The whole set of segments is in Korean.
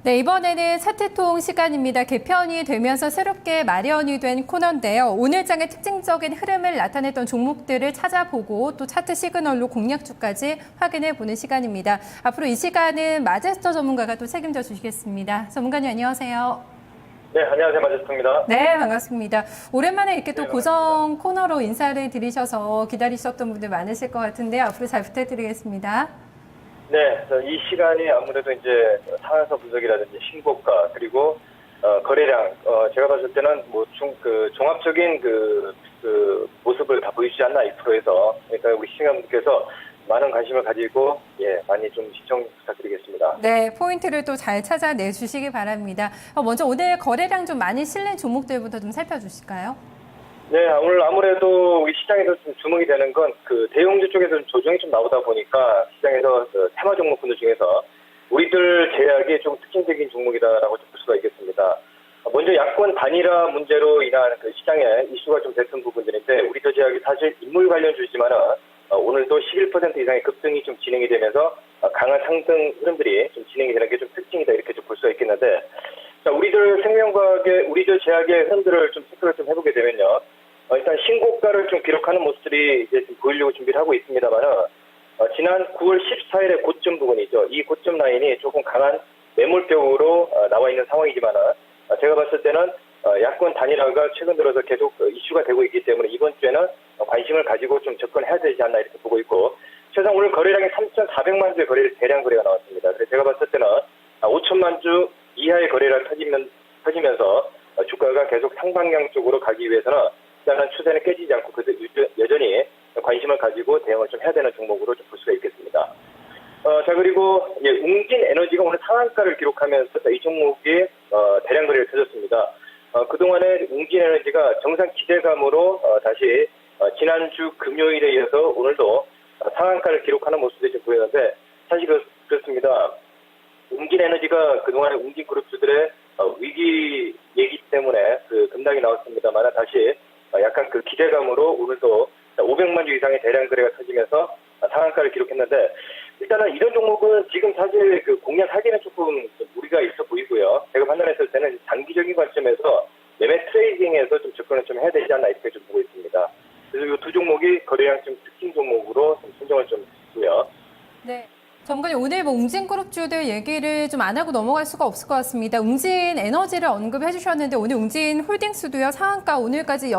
네, 이번에는 차트통 시간입니다. 개편이 되면서 새롭게 마련이 된 코너인데요. 오늘 장의 특징적인 흐름을 나타냈던 종목들을 찾아보고 또 차트 시그널로 공략주까지 확인해보는 시간입니다. 앞으로 이 시간은 마제스터 전문가가 또 책임져 주시겠습니다. 전문가님 안녕하세요. 네, 안녕하세요. 마제스터입니다. 네, 반갑습니다. 오랜만에 이렇게 또 네, 고정 코너로 인사를 드리셔서 기다리셨던 분들 많으실 것 같은데요. 앞으로 잘 부탁드리겠습니다. 네, 이 시간이 아무래도 이제 상한가 분석이라든지 신고가 그리고 거래량 제가 봤을 때는 뭐 종합적인 모습을 다 보이지 않나 2%에서 그러니까 우리 시청자분들께서 많은 관심을 가지고 많이 좀 시청 부탁드리겠습니다. 네, 포인트를 또 잘 찾아내 주시기 바랍니다. 먼저 오늘 거래량 좀 많이 실린 종목들부터 좀 살펴주실까요? 네, 오늘 아무래도 우리 시장에서 좀 주목이 되는 건 그 대형주 쪽에서 좀 조정이 좀 나오다 보니까 시장에서 테마 종목군들 중에서 우리들 제약이 좀 특징적인 종목이다라고 볼 수가 있겠습니다. 먼저 야권 단일화 문제로 인한 그 시장에 이슈가 좀 됐던 부분들인데 우리들 제약이 사실 인물 관련주지만은 오늘도 11% 이상의 급등이 좀 진행이 되면서 강한 상승 흐름들이 좀 진행이 되는 게 좀 특징이다 이렇게 좀 볼 수가 있겠는데 자, 우리들 생명과학의 우리들 제약의 흐름들을 좀 체크를 좀 해보게 되면요. 일단 신고가를 좀 기록하는 모습들이 이제 좀 보이려고 준비를 하고 있습니다만은 지난 9월 14일의 고점 부분이죠. 이 고점 라인이 조금 강한 매물벽으로 나와 있는 상황이지만은 제가 봤을 때는 야권 단일화가 최근 들어서 계속 이슈가 되고 있기 때문에 이번 주에는 관심을 가지고 좀 접근해야 되지 않나 이렇게 보고 있고 최소 오늘 거래량이 3,400만 주의 대량 거래가 나왔습니다. 그래서 제가 봤을 때는 5천만 주 이하의 거래가 터지면서 주가가 계속 상방향 쪽으로 가기 위해서는 일단은 추세는 깨지지 않고 여전히 관심을 가지고 대응을 좀 해야 되는 종목으로 좀 볼 수가 있겠습니다. 자, 그리고 웅진 에너지가 오늘 상한가를 기록하면서 이 종목이 대량 거래를 터졌습니다. 그동안에 웅진 에너지가 정상 기대감으로 다시 지난주 금요일에 이어서 오늘도 상한가를 기록하는 모습이 좀 보이는데 사실 그렇습니다. 웅진 에너지가 그동안에 웅진 그룹주들의 위기이기 때문에 그 급락이 나왔습니다만 다시 약간 그 기대감으로 오늘도 500만 주 이상의 대량 거래가 터지면서 상한가를 기록했는데 일단은 이런 종목은 지금 사실 그 공략하기는 조금 무리가 있어 보이고요. 제가 판단했을 때는 장기적인 관점에서 매매 트레이딩에서 좀 접근을 좀 해야 되지 않나 이렇게 좀 보고 있습니다. 그래서 이 두 종목이 거래량 좀 특징 종목으로 좀 선정을 좀 했고요. 네. 전문가님, 오늘 웅진그룹주들 얘기를 좀 안 하고 넘어갈 수가 없을 것 같습니다. 웅진 에너지를 언급해 주셨는데 오늘 웅진 홀딩스도요, 상한가 오늘까지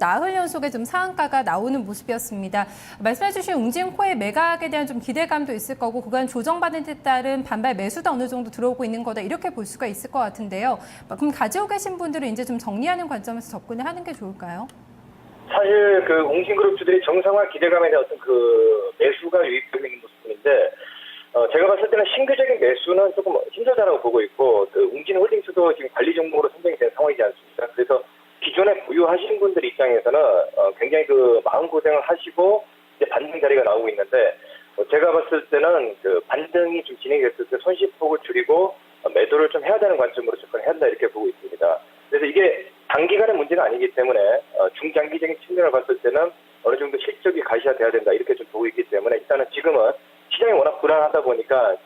나흘 연속에 좀 상한가가 나오는 모습이었습니다. 말씀해 주신 웅진코의 매각에 대한 좀 기대감도 있을 거고 그간 조정받은 데 따른 반발 매수도 어느 정도 들어오고 있는 거다 이렇게 볼 수가 있을 것 같은데요. 그럼 가지고 계신 분들은 이제 좀 정리하는 관점에서 접근을 하는 게 좋을까요? 사실 그 웅진그룹주들이 정상화 기대감에 대한 어떤 그 매수가 유입되고 있는 모습인데 제가 봤을 때는 신규적인 매수는 조금 힘들다라고 보고 있고 그 웅진홀딩스도 지금 관리 종목으로 선정이 된 상황이지 않습니까? 그래서 기존에 보유하신 분들 입장에서는 굉장히 그 마음고생을 하시고 이제 반등 자리가 나오고 있는데 제가 봤을 때는 그 반등이 좀 진행이 됐을 때 손실폭을 줄이고 매도를 좀 해야 되는 관점으로 접근해야 한다 이렇게 보고 있습니다. 그래서 이게 단기간의 문제는 아니기 때문에 중장기적인 측면을 봤을 때는 어느 정도 실적이 가시화돼야 된다 이렇게 좀 보고 있기 때문에 일단은 지금은 시장이 워낙 불안하다 보니까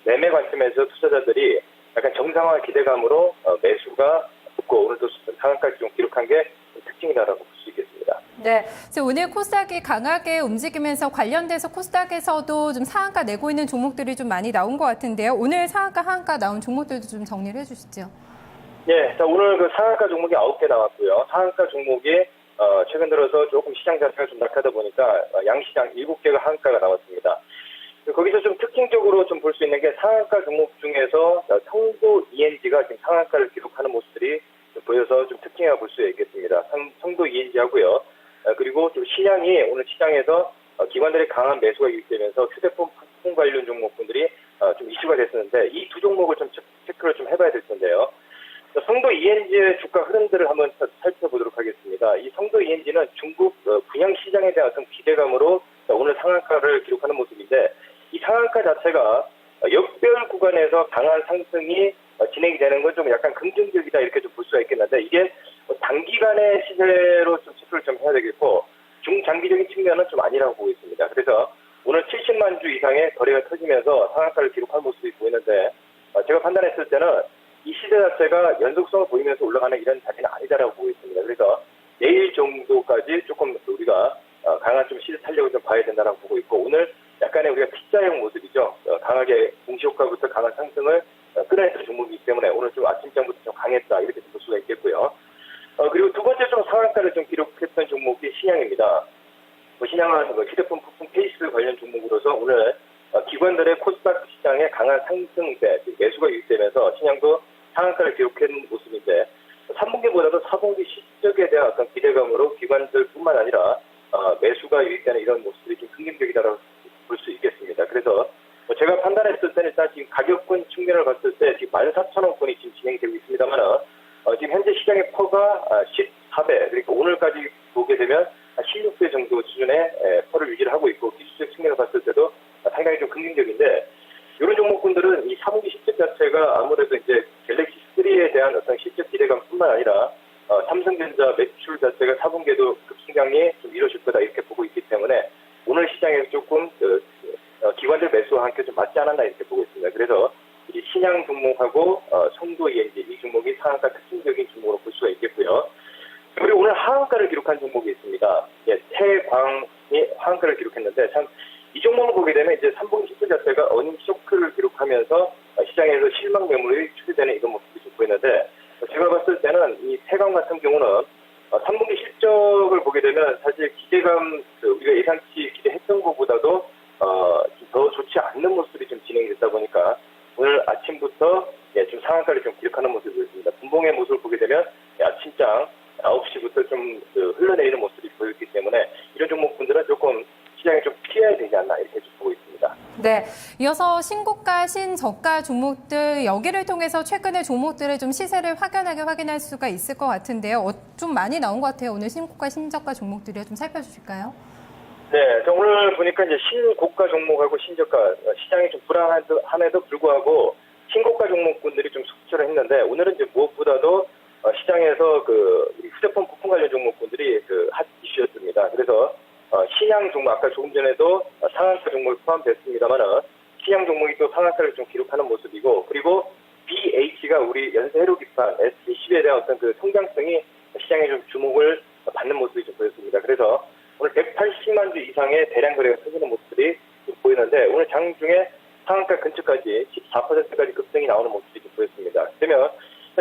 매매 관점에서 투자자들이 약간 정상화 기대감으로 매수가 붙고 오늘도 상한가를 좀 기록한 게 특징이다라고 볼 수 있겠습니다. 네, 오늘 코스닥이 강하게 움직이면서 관련돼서 코스닥에서도 좀 상한가 내고 있는 종목들이 좀 많이 나온 것 같은데요. 오늘 상한가, 하한가 나온 종목들도 좀 정리를 해주시죠. 네, 자, 오늘 그 상한가 종목이 9개 나왔고요. 상한가 종목이 최근 들어서 조금 시장 자체가 좀 약하다 보니까 양시장 7개가 하한가가 나왔습니다. 거기서 좀 특징적으로 좀 볼 수 있는 게 상한가 종목 중에서 성도 ENG가 지금 상한가를 기록하는 모습들이 보여서 좀 특징이라고 볼 수 있겠습니다. 성도 ENG 하고요. 그리고 좀 시장이 오늘 시장에서 기관들의 강한 매수가 유입되면서 휴대폰 부품 관련 종목분들이 좀 이슈가 됐었는데 이 두 종목을 좀 체크를 좀 해봐야 될 텐데요. 성도 ENG의 주가 흐름들을 한번 살펴보도록 하겠습니다. 이 성도 ENG는 중국 분양 시장에 대한 어떤 기대감으로 오늘 상한가를 기록하는 모습인데 이 상한가 자체가 역별 구간에서 강한 상승이 진행이 되는 건 좀 약간 긍정적이다 이렇게 좀 볼 수가 있겠는데 이게 단기간의 시세로 좀 체크를 좀 해야 되겠고 중장기적인 측면은 좀 아니라고 보고 있습니다. 그래서 오늘 70만 주 이상의 거래가 터지면서 상한가를 기록한 모습이 보이는데 제가 판단했을 때는 이 시세 자체가 연속성을 보이면서 올라가는 이런 자리는 아니다라고 보고 있습니다. 그래서 내일 정도까지 조금 우리가 강한 좀 시세 탄력을 좀 봐야 된다라고 보고 있고, 오늘 약간의 우리가 T자형 모습이죠. 강하게 공시효과부터 강한 상승을 끌어냈던 종목이기 때문에 오늘 좀 아침장부터 좀 강했다 이렇게 볼 수가 있겠고요. 그리고 두 번째 좀 상한가를 좀 기록했던 종목이 신양입니다. 신양은 휴대폰 부품 케이스 관련 종목으로서 오늘 기관들의 코스닥 시장에 강한 상승세, 매수가 유입되면서 신양도 상한가를 기록한 모습인데 3분기보다도 4분기 실적에 대한 어떤 기대감으로 기관들뿐만 아니라 매수가 유입되는 이런 모습들이 좀 긍정적이다라고 볼 수 있겠습니다. 그래서 제가 판단했을 때는 일단 지금 가격권 측면을 봤을 때 지금 14,000원권이 지금 진행이 되고 있습니다만 지금 현재 시장의 퍼가 14배, 그러니까 오늘까지 보게 되면 16배 정도 수준의 퍼를 유지를 하고 있고, 기술적 측면을 봤을 때도 상당히 좀 긍정적인데, 이런 종목군들은 이 4분기 실적 자체가 아무래도 이제 갤럭시 3에 대한 어떤 실적 기대감뿐만 아니라 삼성전자 매출 자체가 4분기에도 급성장이 좀 이루어질 거다 이렇게 보고 있기 때문에 오늘 시장에서 조금 기관들 매수와 함께 좀 맞지 않았나 이렇게 보고 있습니다. 그래서 이 신양 종목하고 송도 ENG 이 종목이 상한가 특징적인 종목으로 볼 수가 있겠고요. 그리고 오늘 하한가를 기록한 종목이 있습니다. 태광이 하한가를 기록했는데 참 이 종목을 보게 되면 이제 3분기 실적 자체가 어닝 쇼크를 기록하면서 시장에서 실망 매물이 추세되는 이런 모습이 좀 보이는데, 제가 봤을 때는 이 태광 같은 경우는 3분기 실적을 보게 되면 사실 기대감, 우리가 예상치 기대했던 것보다도 더 좋지 않는 모습이 좀 진행이 됐다 보니까 오늘 아침부터 좀 상한가를 좀 기록하는 모습이 보였습니다. 분봉의 모습을 보게 되면 아침장 9시부터 좀 흘러내리는 모습이 보였기 때문에 이런 종목분들은 조금 시장에 좀 피해야 되지 않나 이렇게 좀 보고 있습니다. 네, 이어서 신고가, 신저가 종목들 여기를 통해서 최근의 종목들의 좀 시세를 확연하게 확인할 수가 있을 것 같은데요. 좀 많이 나온 것 같아요. 오늘 신고가, 신저가 종목들이요. 좀 살펴주실까요? 네, 오늘 보니까 이제 신고가 종목하고 신저가 시장이 좀 불안함에도 불구하고 신고가 종목군들이 좀 속출을 했는데, 오늘은 이제 무엇보다도 시장에서 우리 휴대폰 부품 관련 종목군들이 핫 이슈였습니다. 그래서 신양 종목, 아까 조금 전에도 상한가 종목이 포함됐습니다만은 신양 종목이 또 상한가를 좀 기록하는 모습이고, 그리고 BH가 우리 연쇄 해로 기판 ST10에 대한 어떤 그 성장성이 시장에 좀 주목을 받는 모습이 좀 보였습니다. 그래서 오늘 180만 주 이상의 대량 거래가 터지는 모습들이 좀 보이는데, 오늘 장중에 상한가 근처까지 14%까지 급등이 나오는 모습이 좀 보였습니다. 그러면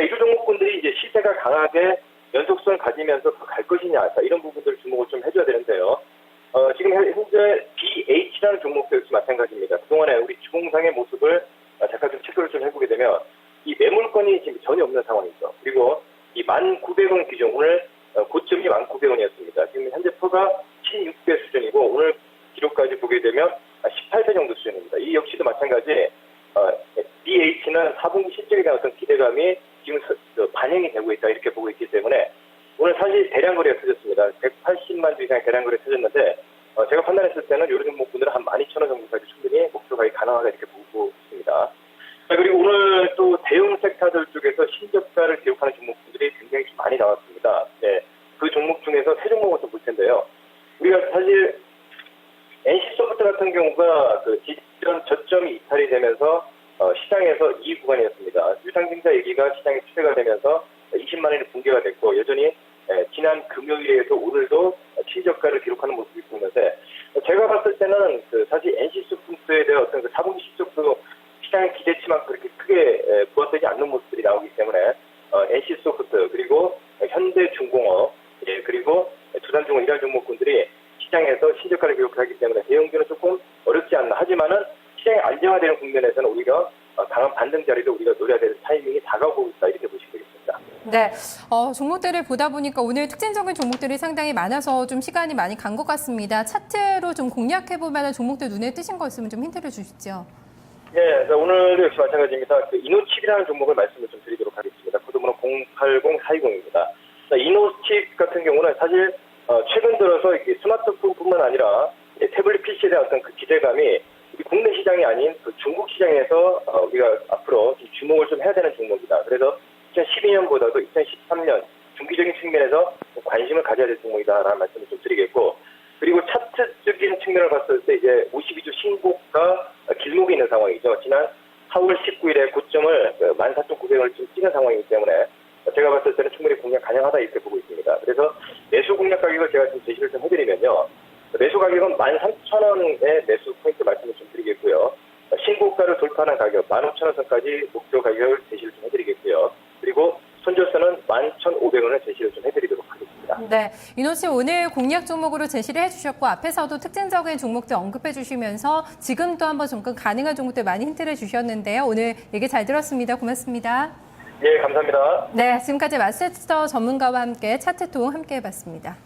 이주 종목군들이 이제 시세가 강하게 연속성을 가지면서 더 갈 것이냐, 이런 부분들을 주목을 좀 해줘야 되는데요. 지금 현재 BH라는 종목도 역시 마찬가지입니다. 그동안에 우리 주봉상의 모습을 잠깐 좀 체크를 좀 해보게 되면 이 매물권이 지금 전혀 없는 상황이죠. 그리고 이 1,900원 기준, 오늘 고점이 1,900원이었습니다. 지금 현재 퍼가 16배 수준이고 오늘 기록까지 보게 되면 18배 정도 수준입니다. 이 역시도 마찬가지 BH는 4분기 실적에 대한 어떤 기대감이 지금 반영이 되고 있다 이렇게 보고 있기 때문에 오늘 사실 대량 거래가 터졌습니다. 180만 주 이상의 대량 거래가 터졌는데 제가 판단했을 때는 이런 종목분들은 한 12,000원 정도까지 충분히 목표 가격이 가능하다 이렇게 보고 있습니다. 그리고 오늘 또 대형 섹터들 쪽에서 신저가를 기록하는 종목분들이 굉장히 좀 많이 나왔습니다. 네, 그 종목 중에서 세 종목을 좀 볼 텐데요. 우리가 사실 NC소프트 같은 경우가 지지전 저점이 이탈이 되면서 시장에서 이익 구간이었습니다. 유상증자 얘기가 시장에 추세가 되면서 20만 원이 붕괴가 됐고 여전히 지난 금요일에도 오늘도 최저가를 기록하는 모습이 보이는데, 제가 봤을 때는 사실 NC소프트에 대한 어떤 4분기 실적도 시장의 기대치만큼 그렇게 크게 부합되지 않는 모습들이 나오기 때문에 NC소프트 그리고 현대중공업 그리고 두산중공 이런 종목군들이 시장에서 신저가를 기록하기 때문에 대형주는 조금 어렵지 않나. 하지만은 시장이 안정화되는 국면에서는 오히려 강한 반등 자리를 우리가 노려야 될 타이밍이 다가오고 있다 이렇게 보시면 되겠습니다. 네, 종목들을 보다 보니까 오늘 특징적인 종목들이 상당히 많아서 좀 시간이 많이 간 것 같습니다. 차트로 좀 공략해볼 만한 종목들 눈에 띄신 거 있으면 좀 힌트를 주시죠. 네, 오늘도 역시 마찬가지입니다. 이노칩이라는 종목을 말씀을 좀 드리도록 하겠습니다. 코드번호 080420입니다. 이노칩 같은 경우는 사실 최근 들어서 스마트폰뿐만 아니라 태블릿 PC에 대한 어떤 그 기대감이 우리 국내 시장이 아닌 중국 시장에서 우리가 앞으로 좀 주목을 좀 해야 되는 종목이다. 그래서 2012년보다도 2013년 중기적인 측면에서 관심을 가져야 될 종목이다라는 말씀을 좀 드리겠고, 그리고 차트적인 측면을 봤을 때 이제 52주 신고가 길목에 있는 상황이죠. 지난 4월 19일 29일에 고점을 14,900원을 좀 찍은 상황이기 때문에 제가 봤을 때는 충분히 공략 가능하다 이렇게 보고 있습니다. 그래서 매수 공략 가격을 제가 좀 제시를 좀 해드리면요. 매수 가격은 13,000원의 매수 포인트 말씀을 좀 드리겠고요. 신고가를 돌파하는 가격 15,000원 선까지 목표 가격을 제시를 좀 해드리겠고요. 그리고 손절선은 11,500원을 제시를 좀 해드리도록 하겠습니다. 네, 이노 씨 오늘 공략 종목으로 제시를 해주셨고 앞에서도 특징적인 종목들 언급해 주시면서 지금도 한번 접근 가능한 종목들 많이 힌트를 주셨는데요. 오늘 얘기 잘 들었습니다. 고맙습니다. 예, 감사합니다. 네, 지금까지 마스터 전문가와 함께 차트통 함께 해봤습니다.